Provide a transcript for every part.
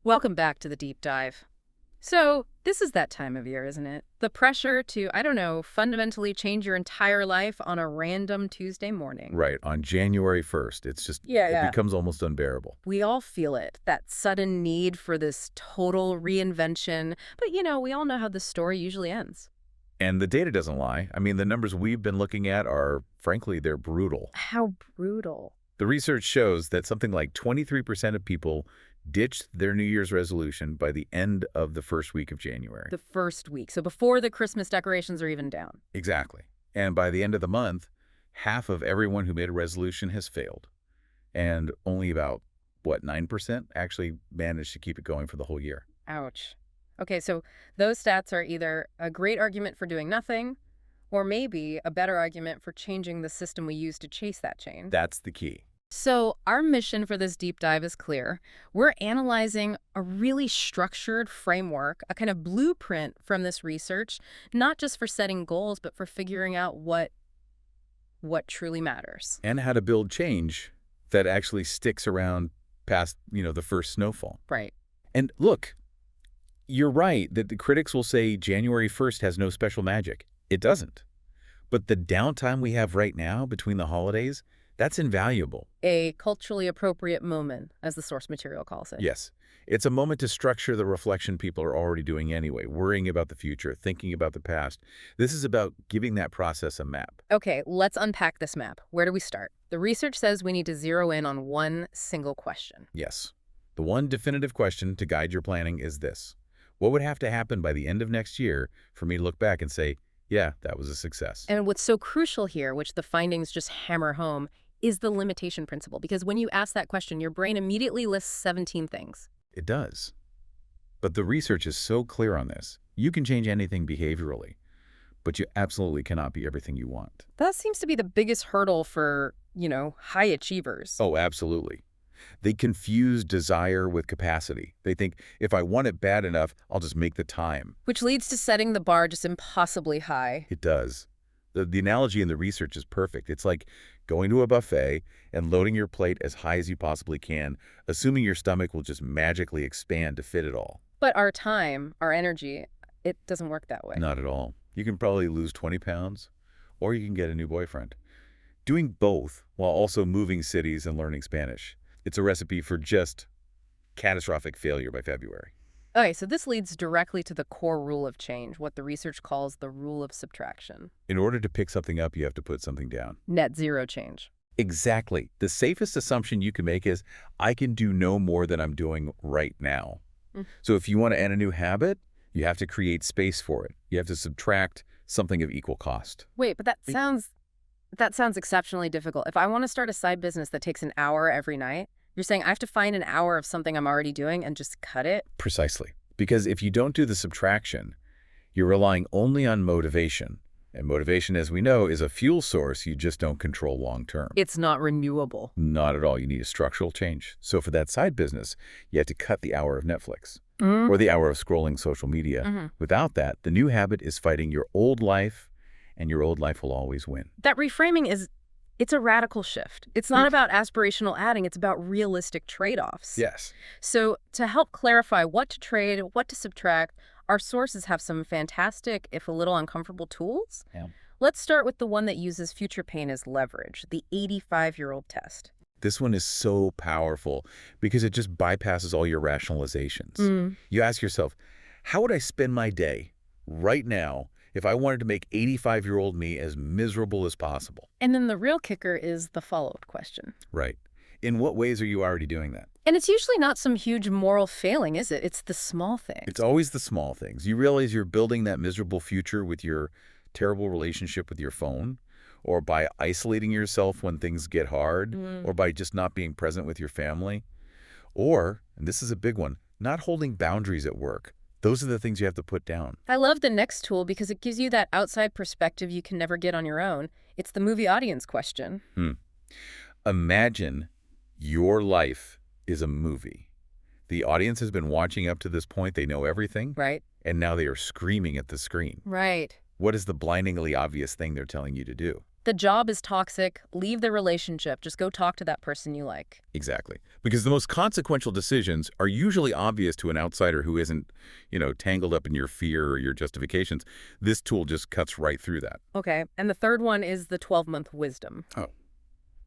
Welcome back to the deep dive. So, this is that time of year, isn't it? The pressure to, I don't know, fundamentally change your entire life on a random Tuesday morning. Right, on January 1st. It becomes almost unbearable. We all feel it, that sudden need for this total reinvention. But, we all know how the story usually ends. And the data doesn't lie. I mean, the numbers we've been looking at are, frankly, they're brutal. How brutal. The research shows that something like 23% of people ditched their New Year's resolution by the end of the first week of January. The first week, so before the Christmas decorations are even down. Exactly. And by the end of the month, half of everyone who made a resolution has failed. And only about, 9% actually managed to keep it going for the whole year. Ouch. Okay, so those stats are either a great argument for doing nothing, or maybe a better argument for changing the system we use to chase that change. That's the key. So our mission for this deep dive is clear. We're analyzing a really structured framework, a kind of blueprint from this research, not just for setting goals, but for figuring out what truly matters. And how to build change that actually sticks around past, the first snowfall. Right. And look, you're right that the critics will say January 1st has no special magic. It doesn't. But the downtime we have right now between the holidays, that's invaluable. A culturally appropriate moment, as the source material calls it. Yes. It's a moment to structure the reflection people are already doing anyway, worrying about the future, thinking about the past. This is about giving that process a map. Okay, let's unpack this map. Where do we start? The research says we need to zero in on one single question. Yes. The one definitive question to guide your planning is this. What would have to happen by the end of next year for me to look back and say, yeah, that was a success? And what's so crucial here, which the findings just hammer home, is the limitation principle. Because when you ask that question, your brain immediately lists 17 things. It does. But the research is so clear on this. You can change anything behaviorally, but you absolutely cannot be everything you want. That seems to be the biggest hurdle for, high achievers. Oh, absolutely. They confuse desire with capacity. They think, if I want it bad enough, I'll just make the time. Which leads to setting the bar just impossibly high. It does. The analogy in the research is perfect. It's like going to a buffet and loading your plate as high as you possibly can, assuming your stomach will just magically expand to fit it all. But our time, our energy, it doesn't work that way. Not at all. You can probably lose 20 pounds, or you can get a new boyfriend. Doing both while also moving cities and learning Spanish. It's a recipe for just catastrophic failure by February. Okay, so this leads directly to the core rule of change, what the research calls the rule of subtraction. In order to pick something up, you have to put something down. Net zero change. Exactly. The safest assumption you can make is, I can do no more than I'm doing right now. So if you want to add a new habit, you have to create space for it. You have to subtract something of equal cost. Wait, but that sounds exceptionally difficult. If I want to start a side business that takes an hour every night, you're saying I have to find an hour of something I'm already doing and just cut it? Precisely. Because if you don't do the subtraction, you're relying only on motivation. And motivation, as we know, is a fuel source you just don't control long term. It's not renewable. Not at all. You need a structural change. So for that side business, you have to cut the hour of Netflix or the hour of scrolling social media. Without that, the new habit is fighting your old life, and your old life will always win. That reframing it's a radical shift. It's not about aspirational adding, it's about realistic trade-offs. Yes. So to help clarify what to trade, what to subtract, our sources have some fantastic, if a little uncomfortable, tools. Yeah. Let's start with the one that uses future pain as leverage, the 85-year-old test. This one is so powerful because it just bypasses all your rationalizations. You ask yourself, how would I spend my day right now if I wanted to make 85-year-old me as miserable as possible? And then the real kicker is the follow-up question. Right. In what ways are you already doing that? And it's usually not some huge moral failing, is it? It's the small things. It's always the small things. You realize you're building that miserable future with your terrible relationship with your phone, or by isolating yourself when things get hard, or by just not being present with your family. Or, and this is a big one, not holding boundaries at work. Those are the things you have to put down. I love the next tool because it gives you that outside perspective you can never get on your own. It's the movie audience question. Imagine your life is a movie. The audience has been watching up to this point. They know everything. Right. And now they are screaming at the screen. Right. What is the blindingly obvious thing they're telling you to do? The job is toxic. Leave the relationship. Just go talk to that person you like. Exactly. Because the most consequential decisions are usually obvious to an outsider who isn't, tangled up in your fear or your justifications. This tool just cuts right through that. Okay. And the third one is the 12-month wisdom. Oh.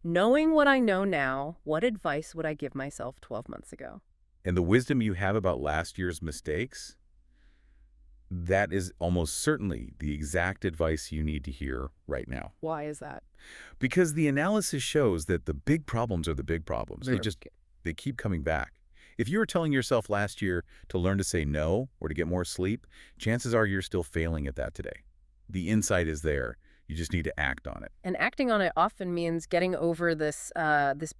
Knowing what I know now, what advice would I give myself 12 months ago? And the wisdom you have about last year's mistakes, that is almost certainly the exact advice you need to hear right now. Why is that? Because the analysis shows that the big problems are the big problems. They keep coming back. If you were telling yourself last year to learn to say no or to get more sleep, chances are you're still failing at that today. The insight is there. You just need to act on it. And acting on it often means getting over this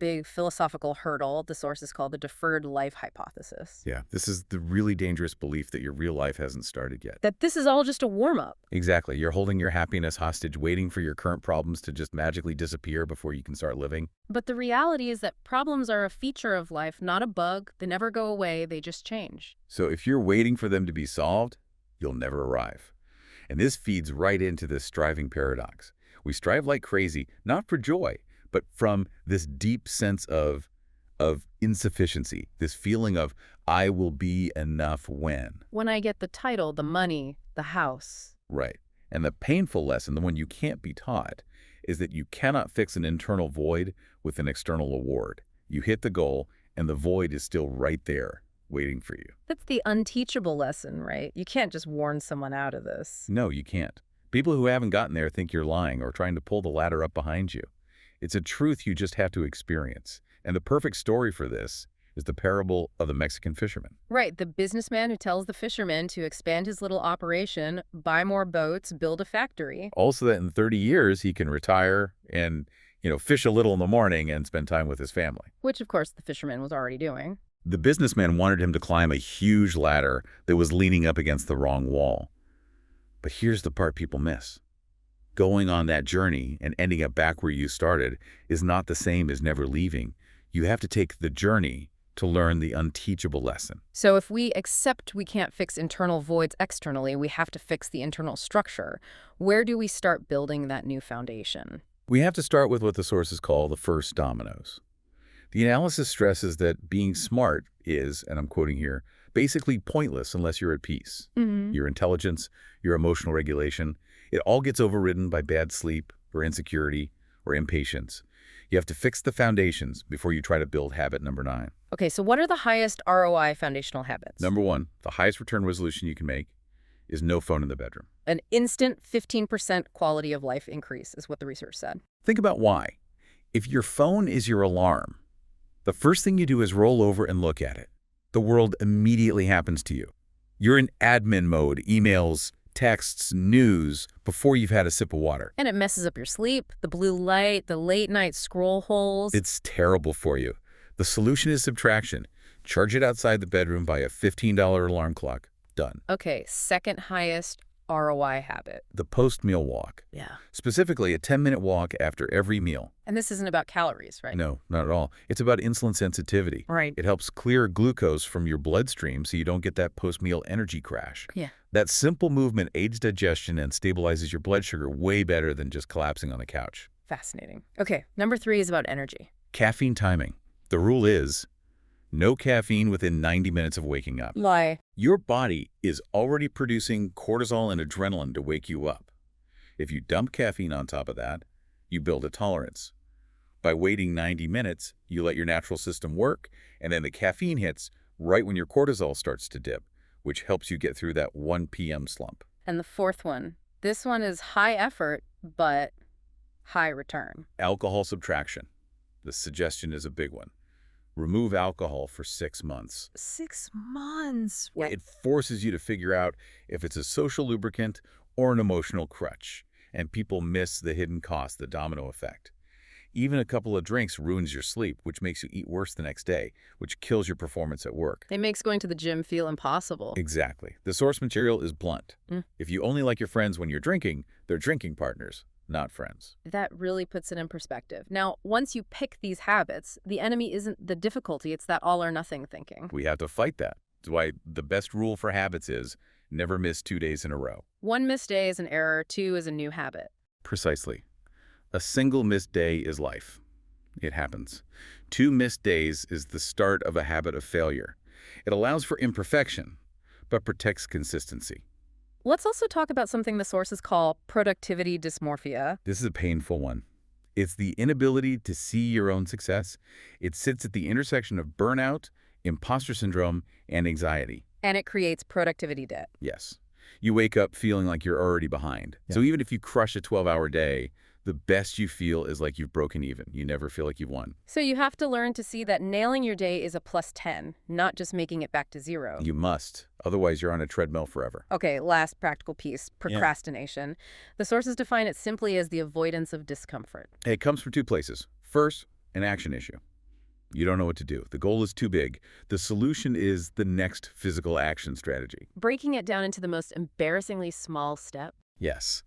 big philosophical hurdle the sources call the deferred life hypothesis. Yeah, this is the really dangerous belief that your real life hasn't started yet. That this is all just a warm-up. Exactly. You're holding your happiness hostage, waiting for your current problems to just magically disappear before you can start living. But the reality is that problems are a feature of life, not a bug. They never go away. They just change. So if you're waiting for them to be solved, you'll never arrive. And this feeds right into this striving paradox. We strive like crazy, not for joy, but from this deep sense of insufficiency, this feeling of, I will be enough when. When I get the title, the money, the house. Right. And the painful lesson, the one you can't be taught, is that you cannot fix an internal void with an external award. You hit the goal, and the void is still right there, waiting for you. That's the unteachable lesson, right? You can't just warn someone out of this. No, you can't. People who haven't gotten there think you're lying or trying to pull the ladder up behind you. It's a truth you just have to experience. And the perfect story for this is the parable of the Mexican fisherman. Right, the businessman who tells the fisherman to expand his little operation, buy more boats, build a factory. Also that in 30 years, he can retire and, fish a little in the morning and spend time with his family. Which, of course, the fisherman was already doing. The businessman wanted him to climb a huge ladder that was leaning up against the wrong wall. But here's the part people miss. Going on that journey and ending up back where you started is not the same as never leaving. You have to take the journey to learn the unteachable lesson. So if we accept we can't fix internal voids externally, we have to fix the internal structure. Where do we start building that new foundation? We have to start with what the sources call the first dominoes. The analysis stresses that being smart is, and I'm quoting here, basically pointless unless you're at peace. Your intelligence, your emotional regulation, it all gets overridden by bad sleep or insecurity or impatience. You have to fix the foundations before you try to build habit number 9. Okay, so what are the highest ROI foundational habits? Number 1, the highest return resolution you can make is no phone in the bedroom. An instant 15% quality of life increase is what the research said. Think about why. If your phone is your alarm, the first thing you do is roll over and look at it. The world immediately happens to you. You're in admin mode, emails, texts, news, before you've had a sip of water. And it messes up your sleep, the blue light, the late night scroll holes. It's terrible for you. The solution is subtraction. Charge it outside the bedroom by a $15 alarm clock. Done. Okay, second highest ROI habit. The post-meal walk. Yeah. Specifically, a 10-minute walk after every meal. And this isn't about calories, right? No, not at all. It's about insulin sensitivity. Right. It helps clear glucose from your bloodstream so you don't get that post-meal energy crash. Yeah. That simple movement aids digestion and stabilizes your blood sugar way better than just collapsing on the couch. Fascinating. Okay, number 3 is about energy. Caffeine timing. The rule is no caffeine within 90 minutes of waking up. Lie. Your body is already producing cortisol and adrenaline to wake you up. If you dump caffeine on top of that, you build a tolerance. By waiting 90 minutes, you let your natural system work, and then the caffeine hits right when your cortisol starts to dip, which helps you get through that 1 p.m. slump. And the fourth one. This one is high effort, but high return. Alcohol subtraction. The suggestion is a big one. Remove alcohol for 6 months. 6 months? What? It forces you to figure out if it's a social lubricant or an emotional crutch. And people miss the hidden cost, the domino effect. Even a couple of drinks ruins your sleep, which makes you eat worse the next day, which kills your performance at work. It makes going to the gym feel impossible. Exactly. The source material is blunt. If you only like your friends when you're drinking, they're drinking partners, not friends. That really puts it in perspective. Now, once you pick these habits, the enemy isn't the difficulty, it's that all or nothing thinking. We have to fight that. That's why the best rule for habits is never miss 2 days in a row. 1 missed day is an error, 2 is a new habit. Precisely. A single missed day is life. It happens. 2 missed days is the start of a habit of failure. It allows for imperfection, but protects consistency. Let's also talk about something the sources call productivity dysmorphia. This is a painful one. It's the inability to see your own success. It sits at the intersection of burnout, imposter syndrome, and anxiety. And it creates productivity debt. Yes. You wake up feeling like you're already behind. Yeah. So even if you crush a 12-hour day, the best you feel is like you've broken even. You never feel like you've won. So you have to learn to see that nailing your day is a +10, not just making it back to 0. You must. Otherwise, you're on a treadmill forever. Okay, last practical piece, procrastination. Yeah. The sources define it simply as the avoidance of discomfort. It comes from 2 places. First, an action issue. You don't know what to do. The goal is too big. The solution is the next physical action strategy. Breaking it down into the most embarrassingly small step. Yes.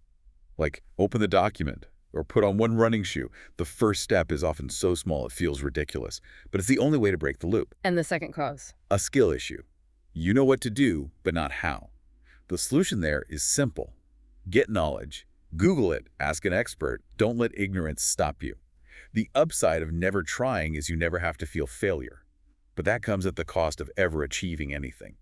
Like open the document or put on one running shoe. The first step is often so small it feels ridiculous, but it's the only way to break the loop. And the second cause? A skill issue. You know what to do, but not how. The solution there is simple. Get knowledge. Google it. Ask an expert. Don't let ignorance stop you. The upside of never trying is you never have to feel failure. But that comes at the cost of ever achieving anything.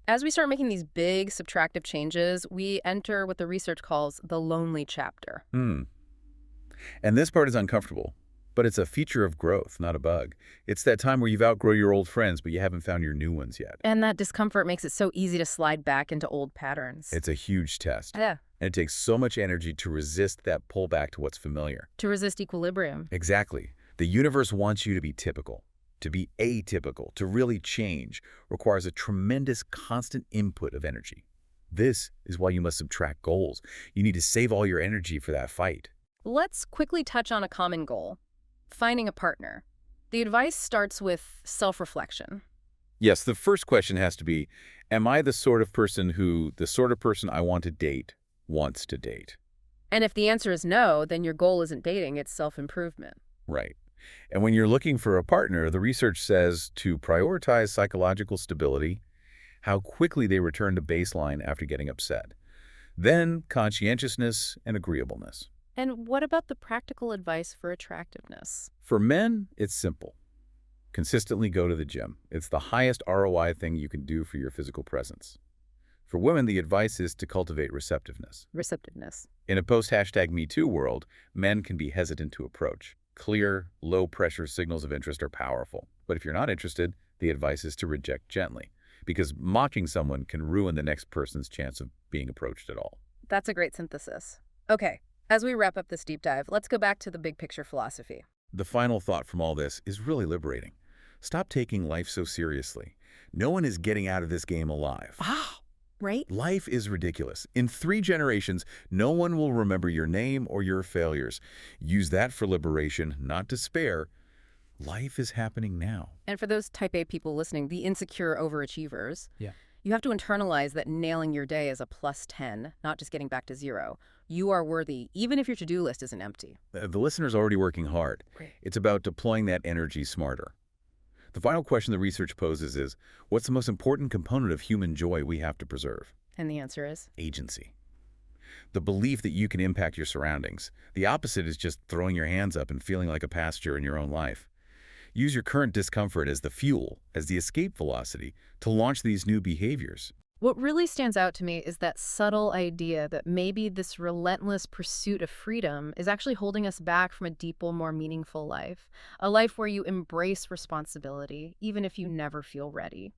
As we start making these big subtractive changes, we enter what the research calls the lonely chapter. And this part is uncomfortable, but it's a feature of growth, not a bug. It's that time where you've outgrown your old friends, but you haven't found your new ones yet. And that discomfort makes it so easy to slide back into old patterns. It's a huge test. Yeah. And it takes so much energy to resist that pull back to what's familiar. To resist equilibrium. Exactly. The universe wants you to be typical. To be atypical, to really change, requires a tremendous constant input of energy. This is why you must subtract goals. You need to save all your energy for that fight. Let's quickly touch on a common goal, finding a partner. The advice starts with self-reflection. Yes, the first question has to be, am I the sort of person I want to date wants to date? And if the answer is no, then your goal isn't dating, it's self-improvement. Right. And when you're looking for a partner, the research says to prioritize psychological stability, how quickly they return to baseline after getting upset, then conscientiousness and agreeableness. And what about the practical advice for attractiveness? For men, it's simple. Consistently go to the gym. It's the highest ROI thing you can do for your physical presence. For women, the advice is to cultivate receptiveness. Receptiveness. In a post-#MeToo world, men can be hesitant to approach. Clear, low-pressure signals of interest are powerful. But if you're not interested, the advice is to reject gently, because mocking someone can ruin the next person's chance of being approached at all. That's a great synthesis. Okay, as we wrap up this deep dive, let's go back to the big picture philosophy. The final thought from all this is really liberating. Stop taking life so seriously. No one is getting out of this game alive. Wow. Right? Life is ridiculous. In 3 generations, no one will remember your name or your failures. Use that for liberation, not despair. Life is happening now. And for those type A people listening, the insecure overachievers, you have to internalize that nailing your day is a +10, not just getting back to 0. You are worthy, even if your to-do list isn't empty. The listener's already working hard. Great. It's about deploying that energy smarter. The final question the research poses is, what's the most important component of human joy we have to preserve? And the answer is? Agency. The belief that you can impact your surroundings. The opposite is just throwing your hands up and feeling like a passenger in your own life. Use your current discomfort as the fuel, as the escape velocity, to launch these new behaviors. What really stands out to me is that subtle idea that maybe this relentless pursuit of freedom is actually holding us back from a deeper, more meaningful life. A life where you embrace responsibility, even if you never feel ready.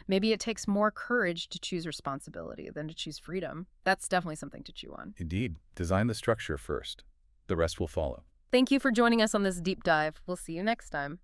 Maybe it takes more courage to choose responsibility than to choose freedom. That's definitely something to chew on. Indeed. Design the structure first. The rest will follow. Thank you for joining us on this deep dive. We'll see you next time.